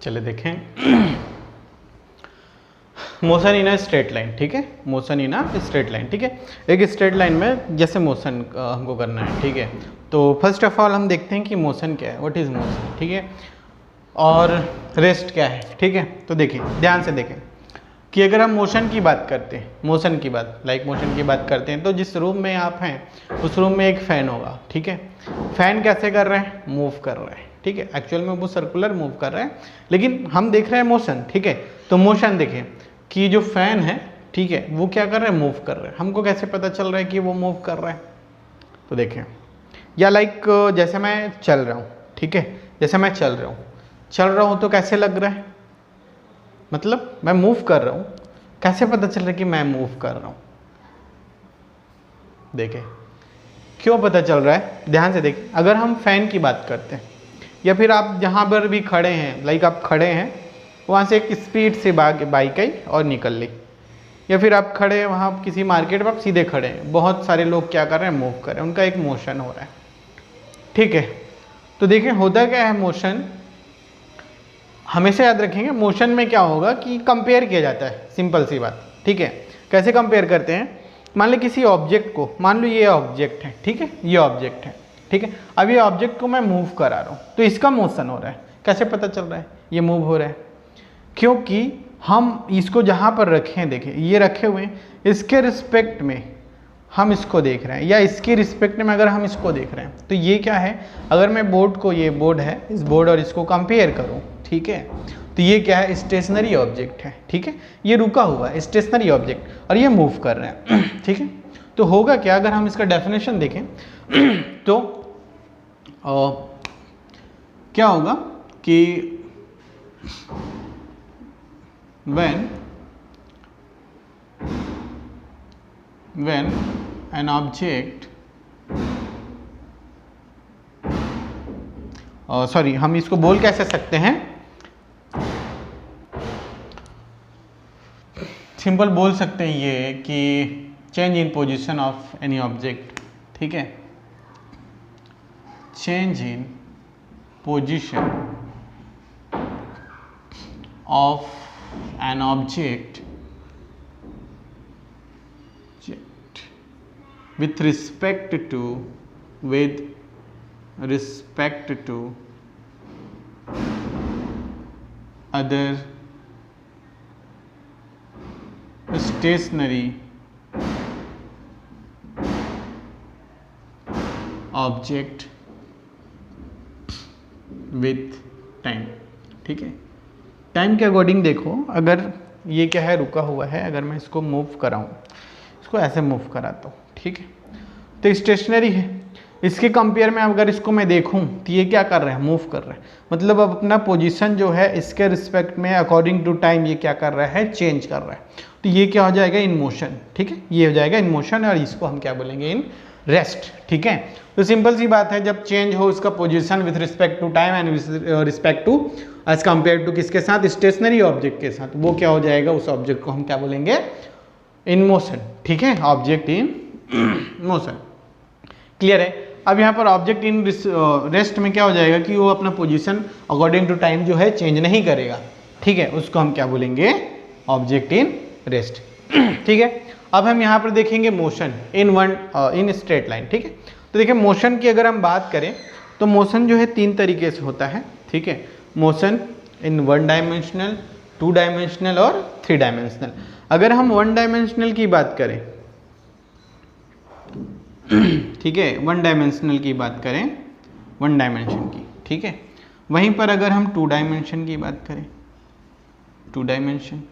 चले देखें। Motion in a straight line, ठीक है, motion in a straight line, ठीक है। एक स्ट्रेट लाइन में जैसे मोशन हमको करना है, ठीक है। तो फर्स्ट ऑफ ऑल हम देखते हैं कि मोशन क्या है, व्हाट इज मोशन, ठीक है, और रेस्ट क्या है, ठीक है। तो देखिए, ध्यान से देखें कि अगर हम मोशन की बात करते हैं, मोशन की बात, लाइक मोशन की बात करते हैं, तो जिस रूम में आप हैं उस रूम में एक फ़ैन होगा, ठीक है। फ़ैन कैसे कर रहे हैं, मूव कर रहे हैं, ठीक है। एक्चुअल में वो सर्कुलर मूव कर रहे हैं, लेकिन हम देख रहे हैं मोशन, ठीक है। तो मोशन देखें कि जो फ़ैन है, ठीक है, वो क्या कर रहे हैं, मूव कर रहे हैं। हमको कैसे पता चल रहा है कि वो मूव कर रहा है, तो देखें, या लाइक जैसे मैं चल रहा हूँ, ठीक है, जैसे मैं चल रहा हूँ तो कैसे लग रहा है, मतलब मैं मूव कर रहा हूँ, कैसे पता चल रहा है कि मैं मूव कर रहा हूँ, देखें, क्यों पता चल रहा है, ध्यान से देखें। अगर हम फ़ैन की बात करते हैं, या फिर आप जहाँ पर भी खड़े हैं, लाइक आप खड़े हैं, वहाँ से एक स्पीड से बाइक आई और निकल ली, या फिर आप खड़े हैं वहाँ किसी मार्केट में, आप सीधे खड़े हैं, बहुत सारे लोग क्या कर रहे हैं, मूव कर रहे हैं, उनका एक मोशन हो रहा है, ठीक है। तो देखिए होता क्या है, मोशन हमेशा याद रखेंगे, मोशन में क्या होगा कि कंपेयर किया जाता है, सिंपल सी बात, ठीक है। कैसे कंपेयर करते हैं, मान लो किसी ऑब्जेक्ट को, मान लो ये ऑब्जेक्ट है, ठीक है, ये ऑब्जेक्ट है, ठीक है। अब ये ऑब्जेक्ट को मैं मूव करा रहा हूँ, तो इसका मोशन हो रहा है, कैसे पता चल रहा है ये मूव हो रहा है, क्योंकि हम इसको जहाँ पर रखे हैं, देखें ये रखे हुए हैं, इसके रिस्पेक्ट में हम इसको देख रहे हैं, या इसके रिस्पेक्ट में अगर हम इसको देख रहे हैं, तो ये क्या है, अगर मैं बोर्ड को, ये बोर्ड है, इस बोर्ड और इसको कंपेयर करूं, ठीक है, तो ये क्या है, स्टेशनरी ऑब्जेक्ट है, ठीक है, ये रुका हुआ है स्टेशनरी ऑब्जेक्ट, और ये मूव कर रहे हैं, ठीक है। तो होगा क्या, अगर हम इसका डेफिनेशन देखें तो क्या होगा कि when an object, सॉरी, हम इसको बोल कैसे सकते हैं, सिंपल बोल सकते हैं ये कि change in position of any object, ठीक है, change in position of an object with respect to other stationary object with time, ठीक है। टाइम के अकॉर्डिंग देखो, अगर ये क्या है, रुका हुआ है, अगर मैं इसको मूव कराऊं, इसको ऐसे मूव कराता हूँ, ठीक है, तो स्टेशनरी है। इसके कंपेयर में अगर इसको मैं देखूं तो ये क्या कर रहे हैं, मूव कर रहे हैं, मतलब अब अपना पोजीशन जो है इसके रिस्पेक्ट में अकॉर्डिंग टू टाइम ये क्या कर रहा है, चेंज कर रहा है। तो ये क्या हो जाएगा, इन मोशन, ठीक है, ये हो जाएगा इन मोशन, और इसको हम क्या बोलेंगे, इन रेस्ट, ठीक है। तो सिंपल सी बात है, जब चेंज हो उसका position with respect to time and respect to, as compare to किसके साथ, स्टेशनरी ऑब्जेक्ट के साथ, वो क्या हो जाएगा, उस ऑब्जेक्ट को हम क्या बोलेंगे, इन मोशन, ठीक है, ऑब्जेक्ट इन मोशन। क्लियर है। अब यहाँ पर ऑब्जेक्ट इन रेस्ट में क्या हो जाएगा कि वो अपना पोजीशन अकॉर्डिंग टू टाइम जो है चेंज नहीं करेगा, ठीक है, उसको हम क्या बोलेंगे, ऑब्जेक्ट इन रेस्ट, ठीक है। अब हम यहाँ पर देखेंगे मोशन इन स्ट्रेट लाइन, ठीक है। तो देखिए मोशन की अगर हम बात करें तो मोशन जो है 3 तरीके से होता है, ठीक है। मोशन इन 1 डायमेंशनल, 2 डायमेंशनल और 3 डायमेंशनल। अगर हम 1 डायमेंशनल की बात करें, ठीक है, 1 डायमेंशनल की बात करें, 1 डायमेंशन की, ठीक है। वहीं पर अगर हम 2 डायमेंशन की बात करें, 2 डायमेंशन,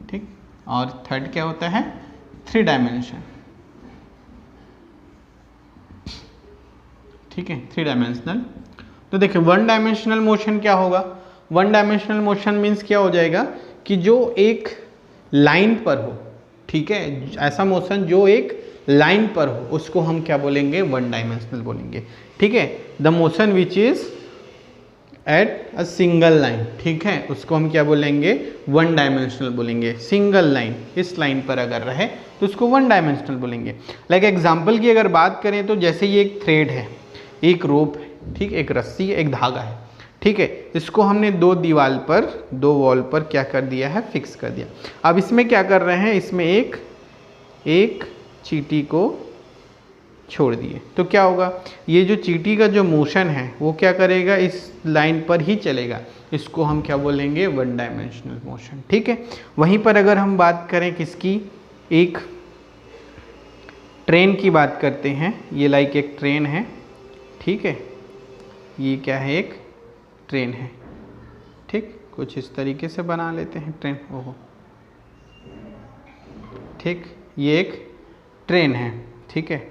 ठीक, और थर्ड क्या होता है, 3 डायमेंशन, ठीक है, 3 डायमेंशनल। तो देखिए 1 डायमेंशनल मोशन क्या होगा, 1 डायमेंशनल मोशन मीन्स क्या हो जाएगा कि जो एक लाइन पर हो, ठीक है, ऐसा मोशन जो एक लाइन पर हो उसको हम क्या बोलेंगे, 1 डायमेंशनल बोलेंगे, ठीक है। The motion which is at a single line, ठीक है, उसको हम क्या बोलेंगे, 1 डायमेंशनल बोलेंगे। सिंगल लाइन, इस लाइन पर अगर रहे तो उसको 1 डायमेंशनल बोलेंगे। लाइक एग्जाम्पल की अगर बात करें तो जैसे ये एक थ्रेड है, एक रोप है, ठीक, एक रस्सी है, एक धागा है, ठीक है। इसको हमने दो वॉल पर क्या कर दिया है, फिक्स कर दिया। अब इसमें क्या कर रहे हैं, इसमें एक चींटी को छोड़ दिए तो क्या होगा, ये जो चींटी का जो मोशन है वो क्या करेगा, इस लाइन पर ही चलेगा। इसको हम क्या बोलेंगे, वन डायमेंशनल मोशन। ठीक है। वहीं पर अगर हम बात करें किसकी, एक ट्रेन की बात करते हैं। ये लाइक एक ट्रेन है, ठीक है। ये क्या है, एक ट्रेन है, ठीक। कुछ इस तरीके से बना लेते हैं ट्रेन, ओहो, ठीक। ये एक ट्रेन है, ठीक है।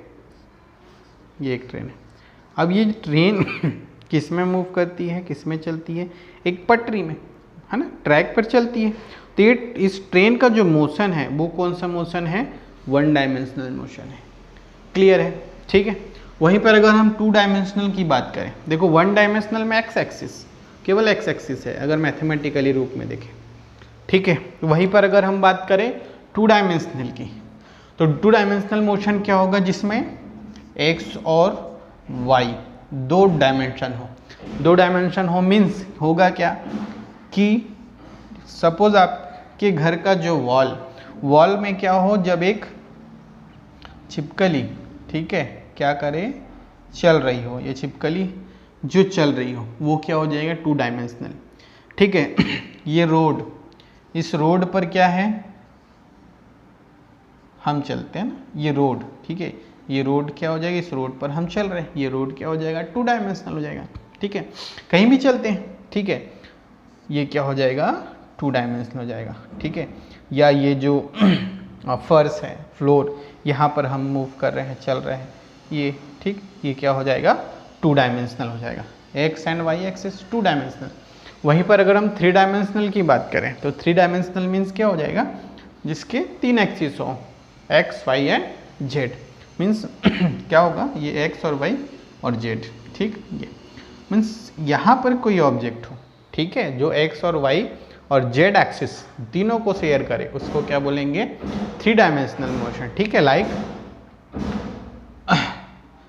ये एक ट्रेन है। अब ये ट्रेन किस में मूव करती है, किस में चलती है, एक पटरी में, है ना, ट्रैक पर चलती है। तो ये इस ट्रेन का जो मोशन है वो कौन सा मोशन है, वन डायमेंशनल मोशन है। क्लियर है, ठीक है। वहीं पर अगर हम टू डायमेंशनल की बात करें, देखो वन डायमेंशनल में एक्स एक्सिस, केवल एक्स एक्सिस है अगर मैथमेटिकली रूप में देखें, ठीक है। वहीं पर अगर हम बात करें टू डायमेंशनल की, तो टू डायमेंशनल मोशन क्या होगा, जिसमें एक्स और वाई दो डायमेंशन हो। दो डायमेंशन हो मीन्स होगा क्या कि सपोज आपके घर का जो वॉल में क्या हो, जब एक छिपकली, ठीक है, क्या करे, चल रही हो, ये छिपकली जो चल रही हो वो क्या हो जाएगा, टू डायमेंशनल। ठीक है। ये रोड, इस रोड पर क्या है, हम चलते हैं ना, ये रोड, ठीक है। ये रोड क्या हो जाएगा, इस रोड पर हम चल रहे हैं, ये रोड क्या हो जाएगा, टू डायमेंशनल हो जाएगा, ठीक है। कहीं भी चलते हैं, ठीक है, ये क्या हो जाएगा, टू डायमेंशनल हो जाएगा, ठीक है। या ये जो फर्श है, फ्लोर, यहाँ पर हम मूव कर रहे हैं, चल रहे हैं, ये, ठीक, ये क्या हो जाएगा, टू डायमेंशनल हो जाएगा। X and Y axis two dimensional. वहीं पर अगर हम थ्री डायमेंशनल की बात करें तो थ्री डायमेंशनल मीन्स क्या हो जाएगा, जिसके तीन एक्सिस हो, X Y and Z. Means क्या होगा, ये एक्स और वाई और जेड, ठीक। ये मीन्स यहाँ पर कोई ऑब्जेक्ट हो, ठीक है, जो एक्स और वाई और जेड एक्सिस तीनों को शेयर करे, उसको क्या बोलेंगे, थ्री डायमेंशनल मोशन, ठीक है। लाइक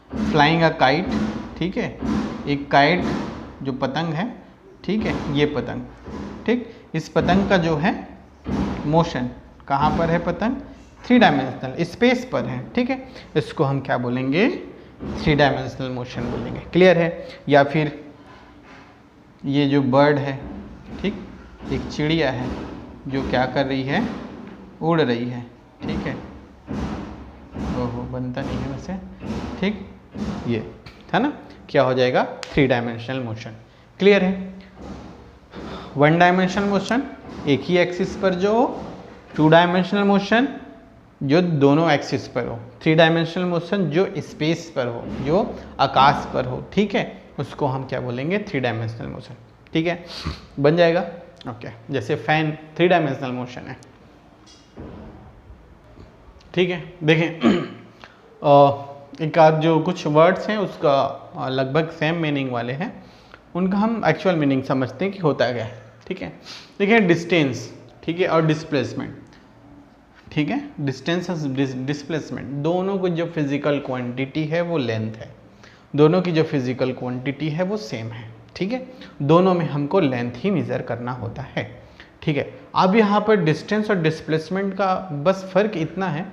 फ्लाइंग अ काइट, ठीक है, एक काइट जो पतंग है, ठीक है, ये पतंग, ठीक, इस पतंग का जो है मोशन कहाँ पर है, पतंग थ्री डायमेंशनल स्पेस पर है, ठीक है। इसको हम क्या बोलेंगे, थ्री डायमेंशनल मोशन बोलेंगे। क्लियर है। या फिर ये जो बर्ड है, ठीक, एक चिड़िया है जो क्या कर रही है, उड़ रही है, ठीक है। ओहो, बनता नहीं है वैसे, ठीक, ये था ना, क्या हो जाएगा, थ्री डायमेंशनल मोशन। क्लियर है। वन डायमेंशनल मोशन एक ही एक्सिस पर जो हो, टू डायमेंशनल मोशन जो दोनों एक्सिस पर हो, थ्री डायमेंशनल मोशन जो स्पेस पर हो, जो आकाश पर हो, ठीक है, उसको हम क्या बोलेंगे, थ्री डायमेंशनल मोशन, ठीक है। बन जाएगा, ओके। जैसे फैन थ्री डायमेंशनल मोशन है, ठीक है। देखें एक आध जो कुछ वर्ड्स हैं उसका लगभग सेम मीनिंग वाले हैं, उनका हम एक्चुअल मीनिंग समझते हैं कि होता क्या है, ठीक है। देखिए डिस्टेंस, ठीक है, और डिस्प्लेसमेंट, ठीक है। डिस्टेंस और डिस्प्लेसमेंट दोनों की जो फिजिकल क्वांटिटी है वो लेंथ है, दोनों की जो फिजिकल क्वांटिटी है वो सेम है, ठीक है। दोनों में हमको लेंथ ही मेजर करना होता है, ठीक है। अब यहाँ पर डिस्टेंस और डिस्प्लेसमेंट का बस फर्क इतना है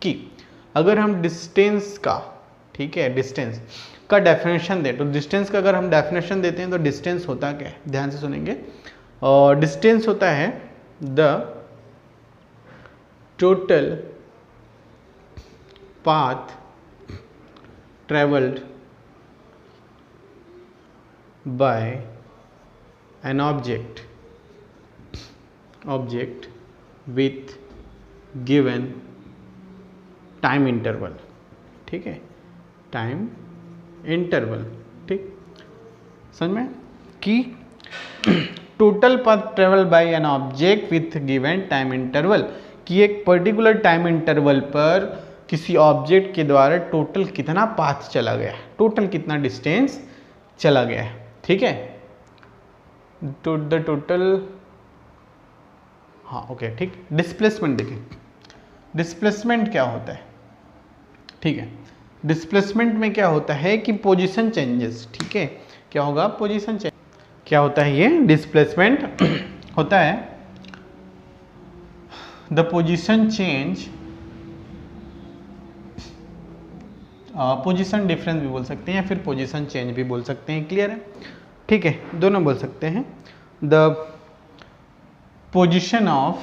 कि अगर हम डिस्टेंस का, ठीक है, डिस्टेंस का डेफिनेशन दें, तो डिस्टेंस का अगर हम डेफिनेशन देते हैं तो डिस्टेंस होता क्या है, ध्यान से सुनेंगे। और डिस्टेंस होता है the total path travelled by an object with given time interval, ठीक है, टाइम इंटरवल, ठीक। समझ में कि total path travel by an object with given time interval, कि एक पर्टिकुलर टाइम इंटरवल पर किसी ऑब्जेक्ट के द्वारा टोटल कितना पाथ चला गया, टोटल कितना डिस्टेंस चला गया है, ठीक है। तो द टोटल, हाँ ओके, ठीक। डिस्प्लेसमेंट देखें, डिस्प्लेसमेंट क्या होता है, ठीक है। डिस्प्लेसमेंट में क्या होता है कि पोजीशन चेंजेस, ठीक है, क्या होगा, पोजीशन चेंज। क्या होता है ये डिस्प्लेसमेंट होता है the position change, position difference भी बोल सकते हैं या फिर पोजीशन चेंज भी बोल सकते हैं। क्लियर है? ठीक है, दोनों बोल सकते हैं। The position of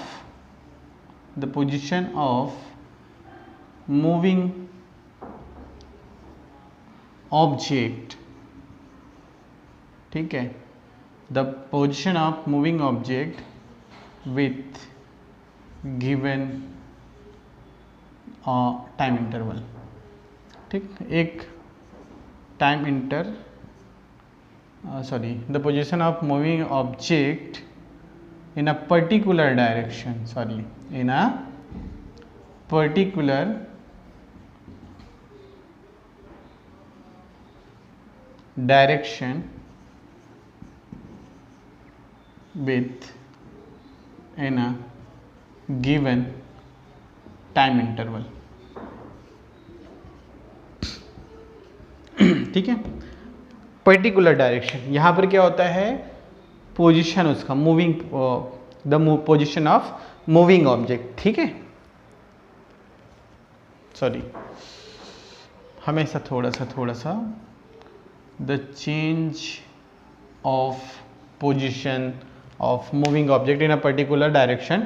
moving object, ठीक है, the position of moving object with given time interval, ठीक, एक time the position of moving object in a particular direction, in a particular direction with in a given time interval। ठीक है, particular direction, यहां पर क्या होता है, position उसका moving, the position of moving object, ठीक है, सॉरी हमेशा थोड़ा सा the change of position of moving object in a particular direction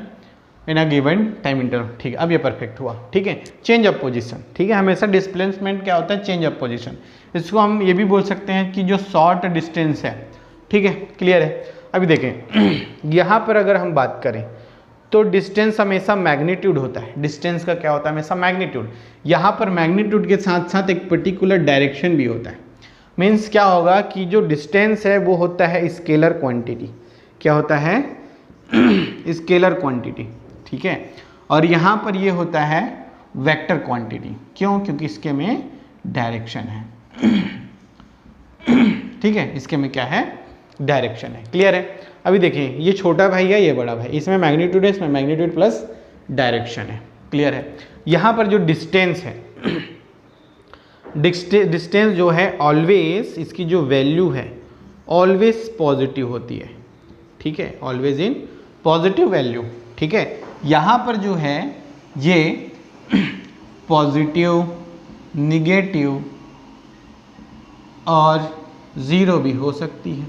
in a given time interval. ठीक है, अब ये परफेक्ट हुआ। ठीक है, चेंज ऑफ पोजीशन, ठीक है, हमेशा डिस्प्लेसमेंट क्या होता है, चेंज ऑफ पोजीशन। इसको हम ये भी बोल सकते हैं कि जो शॉर्ट डिस्टेंस है, ठीक है, क्लियर है। अभी देखें यहाँ पर अगर हम बात करें तो डिस्टेंस हमेशा मैग्नीट्यूड होता है, डिस्टेंस का क्या होता है, हमेशा मैग्नीट्यूड। यहाँ पर मैग्नीट्यूड के साथ साथ एक पर्टिकुलर डायरेक्शन भी होता है। मीन्स क्या होगा कि जो डिस्टेंस है वो होता है स्केलर क्वांटिटी, क्या होता है, स्केलर क्वांटिटी, ठीक है, और यहाँ पर ये होता है वेक्टर क्वांटिटी। क्यों? क्योंकि इसके में डायरेक्शन है, ठीक है, इसके में क्या है, डायरेक्शन है। क्लियर है? अभी देखिए ये छोटा भाई है, ये बड़ा भाई, इसमें मैग्नीट्यूड है, इसमें मैग्नीट्यूड प्लस डायरेक्शन है। क्लियर है? यहाँ पर जो डिस्टेंस है, डिस्टेंस जो है ऑलवेज, इसकी जो वैल्यू है ऑलवेज पॉजिटिव होती है, ठीक है, ऑलवेज इन पॉजिटिव वैल्यू। ठीक है, यहाँ पर जो है ये पॉजिटिव, निगेटिव और ज़ीरो भी हो सकती है,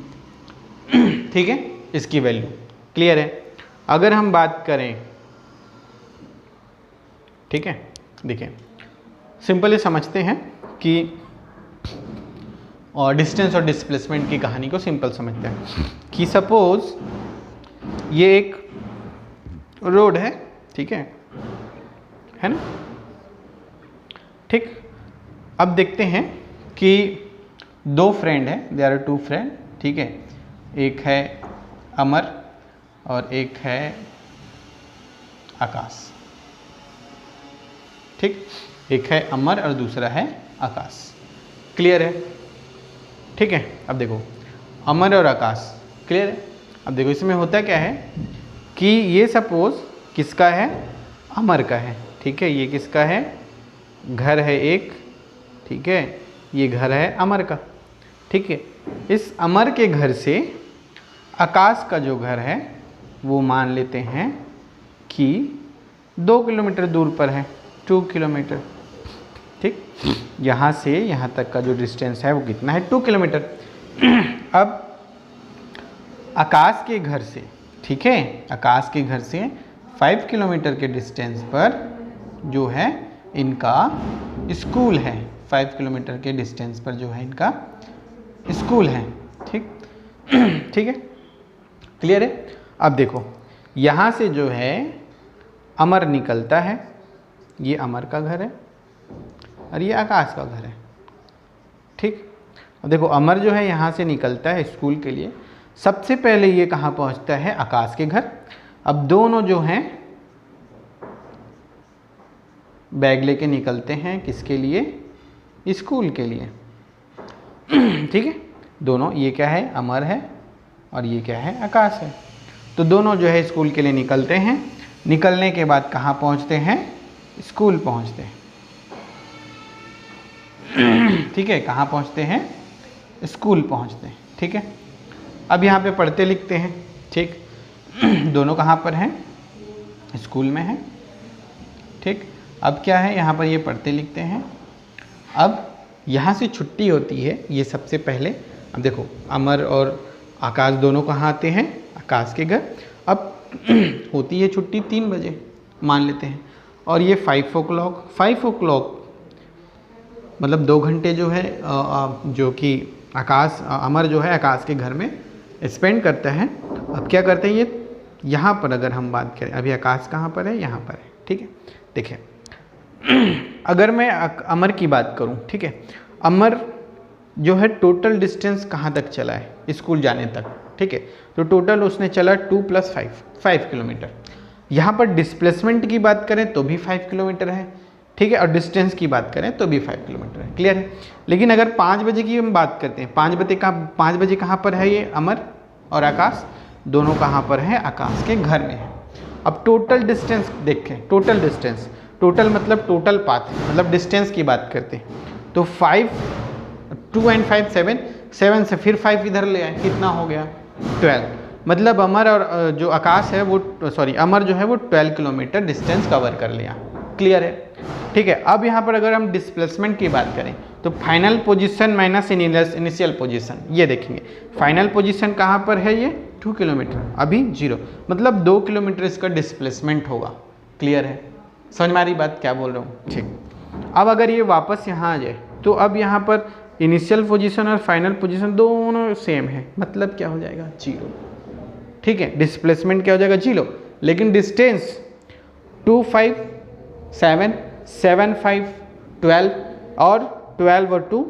ठीक है, इसकी वैल्यू। क्लियर है? अगर हम बात करें, ठीक है, देखिए सिंपली समझते हैं कि और डिस्टेंस और डिस्प्लेसमेंट की कहानी को सिंपल समझते हैं कि सपोज ये एक रोड है, ठीक है ना, ठीक। अब देखते हैं कि दो फ्रेंड है, देयर आर टू फ्रेंड, ठीक है, एक है अमर और एक है आकाश, ठीक, एक है अमर और दूसरा है आकाश। क्लियर है? ठीक है, अब देखो अमर और आकाश, क्लियर है? अब देखो इसमें होता क्या है कि ये सपोज किसका है, अमर का है, ठीक है, ये किसका है, घर है एक, ठीक है, ये घर है अमर का, ठीक है। इस अमर के घर से आकाश का जो घर है वो मान लेते हैं कि 2 किलोमीटर दूर पर है, 2 किलोमीटर, ठीक, यहाँ से यहाँ तक का जो डिस्टेंस है वो कितना है, 2 किलोमीटर। अब आकाश के घर से, ठीक है, आकाश के घर से 5 किलोमीटर के डिस्टेंस पर जो है इनका स्कूल है, 5 किलोमीटर के डिस्टेंस पर जो है इनका स्कूल है, ठीक, ठीक है, क्लियर है? अब देखो यहाँ से जो है अमर निकलता है, ये अमर का घर है और ये आकाश का घर है, ठीक। अब देखो अमर जो है यहाँ से निकलता है स्कूल के लिए, सबसे पहले ये कहाँ पहुँचता है, आकाश के घर। अब दोनों जो हैं बैग लेके निकलते हैं, किसके लिए, स्कूल के लिए, ठीक है, दोनों, ये क्या है, अमर है और ये क्या है, आकाश है। तो दोनों जो है स्कूल के लिए निकलते हैं, निकलने के बाद कहाँ पहुँचते हैं, स्कूल पहुँचते हैं, ठीक है, कहाँ पहुँचते हैं, स्कूल पहुँचते हैं, ठीक है। अब यहाँ पे पढ़ते लिखते हैं, ठीक। दोनों कहाँ पर हैं? स्कूल में हैं, ठीक। अब क्या है, यहाँ पर ये पढ़ते लिखते हैं। अब यहाँ से छुट्टी होती है, ये सबसे पहले। अब देखो, अमर और आकाश दोनों कहाँ आते हैं? आकाश के घर। अब होती है छुट्टी 3 बजे मान लेते हैं, और ये 5 o'clock मतलब 2 घंटे जो है जो कि अमर जो है आकाश के घर में स्पेंड करता है। अब क्या करते हैं ये, यहाँ पर अगर हम बात करें, अभी आकाश कहाँ पर है? यहाँ पर है, ठीक है। देखिए, अगर मैं अमर की बात करूँ, ठीक है, अमर जो है टोटल डिस्टेंस कहाँ तक चला है स्कूल जाने तक, ठीक है, तो टोटल उसने चला 2 + 5 किलोमीटर। यहाँ पर डिस्प्लेसमेंट की बात करें तो भी 5 किलोमीटर है, ठीक है, और डिस्टेंस की बात करें तो भी 5 किलोमीटर है, क्लियर है। लेकिन अगर 5 बजे की हम बात करते हैं, 5 बजे कहाँ पर है? ये अमर और आकाश दोनों कहाँ पर हैं? आकाश के घर में है। अब टोटल डिस्टेंस देखें, टोटल मतलब टोटल पाथ, मतलब डिस्टेंस की बात करते हैं, तो 5, 2 and 5 7 से फिर 5 इधर ले आए, कितना हो गया? 12। मतलब अमर और जो आकाश है वो अमर जो है वो 12 किलोमीटर डिस्टेंस कवर कर लिया, क्लियर है, ठीक है। अब यहाँ पर अगर हम डिस्प्लेसमेंट की बात करें तो final position minus initial position, ये देखेंगे फाइनल पोजीशन कहाँ पर है? ये 2 किलोमीटर, अभी 0, मतलब 2 किलोमीटर इसका डिस्प्लेसमेंट होगा, क्लियर है। समझ में आ रही बात क्या बोल रहा हूँ? ठीक। अब अगर ये वापस यहाँ आ जाए तो अब यहाँ पर इनिशियल पोजीशन और फाइनल पोजीशन दोनों सेम है, मतलब क्या हो जाएगा? 0, ठीक है। डिस्प्लेसमेंट क्या हो जाएगा? 0। लेकिन डिस्टेंस 2 5 7 7 5 12 और 12 और 2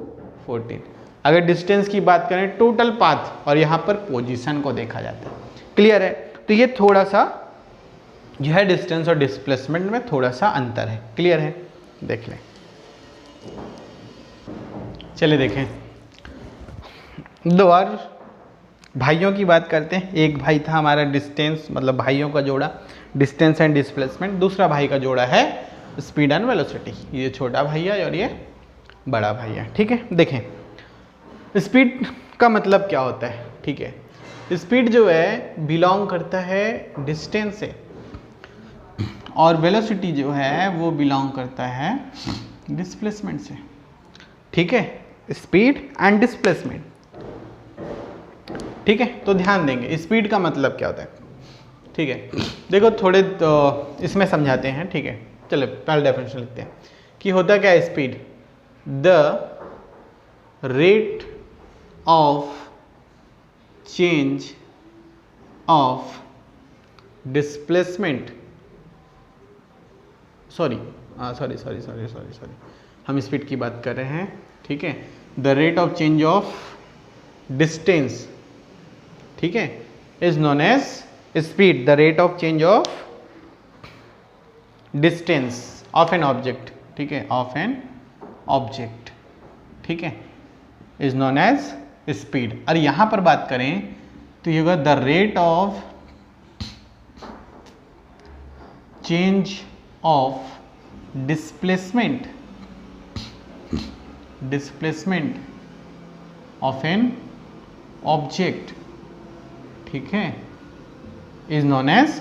14। अगर डिस्टेंस की बात करें टोटल पाथ और यहाँ पर पोजीशन को देखा जाता है, क्लियर है। तो ये थोड़ा सा जो है डिस्टेंस और डिस्प्लेसमेंट में थोड़ा सा अंतर है, क्लियर है। देख लें, चलिए देखें, 2 और भाइयों की बात करते हैं। एक भाई था हमारा डिस्टेंस, मतलब भाइयों का जोड़ा डिस्टेंस एंड डिस्प्लेसमेंट। दूसरा भाई का जोड़ा है स्पीड एंड वेलोसिटी। ये छोटा भाई है और ये बड़ा भाई है, ठीक है। देखें, स्पीड का मतलब क्या होता है, ठीक है। स्पीड जो है बिलोंग करता है डिस्टेंस से, और वेलोसिटी जो है वो बिलोंग करता है डिस्प्लेसमेंट से, ठीक है। स्पीड एंड डिस्प्लेसमेंट, ठीक है। तो ध्यान देंगे स्पीड का मतलब क्या होता है, ठीक है। देखो थोड़े तो इसमें समझाते हैं, ठीक है। चलो पहले डेफिनेशन लिखते हैं कि होता क्या है speed? The rate of change of displacement, sorry हम स्पीड की बात कर रहे हैं, ठीक है। The rate of change of distance, ठीक है, is known as speed. The rate of change of distance of an object, ठीक है, ऑफ एन ऑब्जेक्ट, ठीक है, इज नोन एज स्पीड। और यहां पर बात करें तो ये होगा the rate of change of displacement of an object, ठीक है, इज नोन एज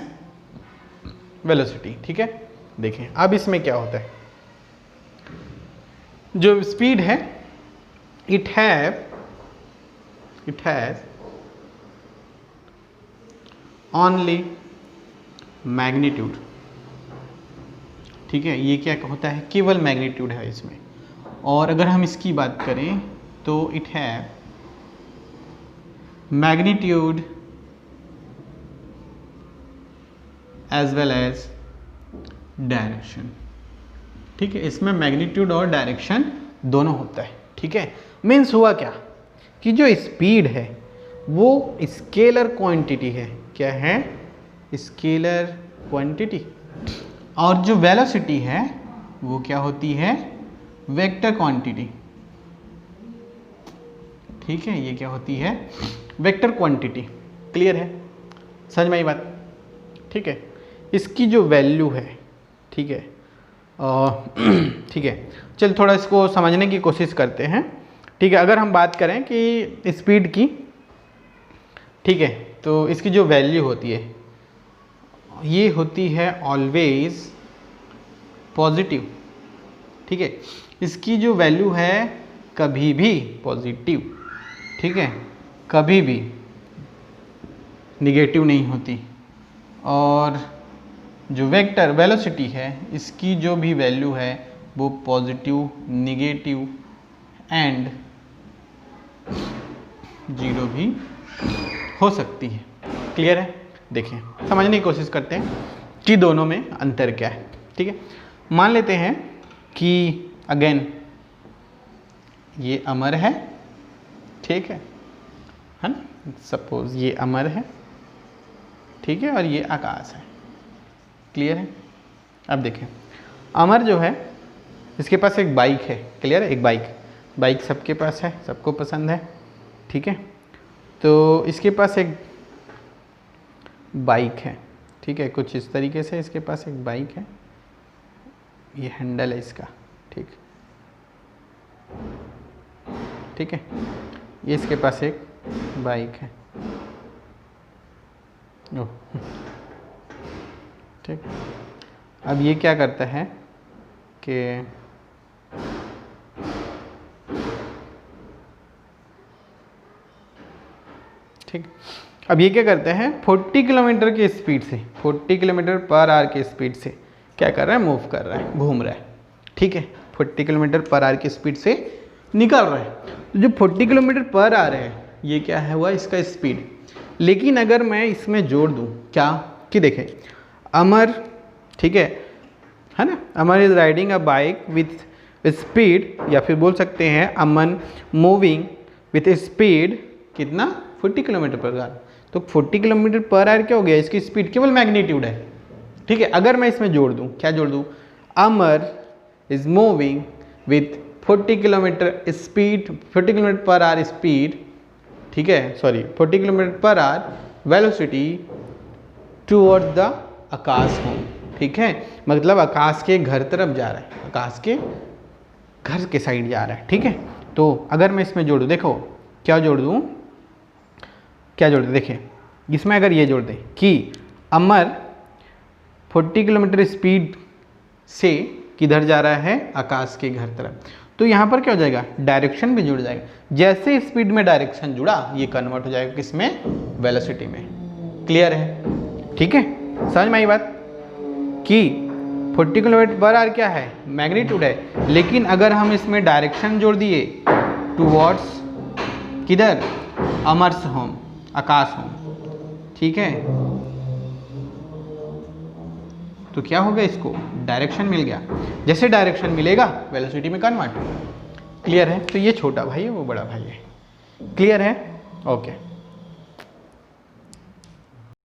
वेलोसिटी, ठीक है। देखें अब इसमें क्या होता है, जो स्पीड है इट हैज ओनली मैग्नीट्यूड, ठीक है। ये क्या होता है? केवल मैग्नीट्यूड है इसमें। और अगर हम इसकी बात करें तो इट है magnitude as well as direction, ठीक है। इसमें मैग्नीट्यूड और डायरेक्शन दोनों होता है, ठीक है। मीन्स हुआ क्या कि जो स्पीड है वो स्केलर क्वांटिटी है, क्या है? Scalar quantity. और जो वेलोसिटी है वो क्या होती है? वेक्टर क्वांटिटी, ठीक है। ये क्या होती है? वेक्टर क्वांटिटी, क्लियर है, समझ में आई बात, ठीक है। इसकी जो वैल्यू है, ठीक है, ठीक है, चल थोड़ा इसको समझने की कोशिश करते हैं, ठीक है। अगर हम बात करें कि स्पीड की, ठीक है। तो इसकी जो वैल्यू होती है ये होती है ऑलवेज पॉजिटिव, ठीक है। इसकी जो वैल्यू है कभी भी पॉजिटिव, ठीक है, कभी भी निगेटिव नहीं होती। और जो वेक्टर वेलोसिटी है इसकी जो भी वैल्यू है वो पॉजिटिव, निगेटिव एंड जीरो भी हो सकती है। क्लियर है? देखिए समझने की कोशिश करते हैं कि दोनों में अंतर क्या है, ठीक है। मान लेते हैं कि अगेन ये अमर है, ठीक है ना, सपोज ये अमर है, ठीक है, और ये आकाश है। क्लियर है? अब देखें अमर जो है इसके पास एक बाइक है। क्लियर है? एक बाइक सबके पास है, सबको पसंद है, ठीक है। तो इसके पास एक बाइक है, ठीक है, कुछ इस तरीके से इसके पास एक बाइक है, ये हैंडल है इसका, ठीक है, ये इसके पास एक बाइक है, ओह ठीक। अब ये क्या करता है कि ठीक, अब ये क्या करते हैं 40 किलोमीटर की स्पीड से, 40 किलोमीटर पर आवर की स्पीड से क्या कर रहा है, मूव कर रहा है, घूम रहा है, ठीक है, 40 किलोमीटर पर आवर की स्पीड से निकल रहा है। तो जो 40 किलोमीटर पर आवर है ये क्या है, हुआ इसका स्पीड। लेकिन अगर मैं इसमें जोड़ दूं क्या, कि देखें अमर, ठीक है ना, Amar is riding a bike with speed, या फिर बोल सकते हैं अमन मूविंग विथ स्पीड कितना, 40 किलोमीटर पर आवर। तो 40 किलोमीटर पर आवर क्या हो गया, इसकी स्पीड केवल मैग्नीट्यूड है, ठीक है। अगर मैं इसमें जोड़ दूं, क्या जोड़ दूं, Amar is moving with 40 kilometre speed, 40 kilometre per hour speed, ठीक है, sorry 40 kilometre per hour velocity toward the Aakash home, ठीक है, मतलब आकाश के घर तरफ जा रहा है, आकाश के घर के साइड जा रहा है, ठीक है। तो अगर मैं इसमें जोड़ दूँ, देखो क्या जोड़ दूँ, क्या जोड़ दें, देखिए इसमें अगर ये जोड़ दें कि अमर 40 किलोमीटर स्पीड से किधर जा रहा है, आकाश के घर तरफ, तो यहाँ पर क्या हो जाएगा, डायरेक्शन भी जुड़ जाएगा। जैसे स्पीड में डायरेक्शन जुड़ा ये कन्वर्ट हो जाएगा किसमें, वेलोसिटी में। क्लियर है? ठीक है, समझ में आई बात कि 40 किलोमीटर पर आवर क्या है, मैग्नीट्यूड है, लेकिन अगर हम इसमें डायरेक्शन जोड़ दिए टुवर्ड्स किधर, अमर्स होम, आकाश होम, ठीक है, तो क्या हो गया, इसको डायरेक्शन मिल गया। जैसे डायरेक्शन मिलेगा वेलोसिटी में कन्वर्ट। क्लियर है? तो ये छोटा भाई है, वो बड़ा भाई है। क्लियर है? ओके।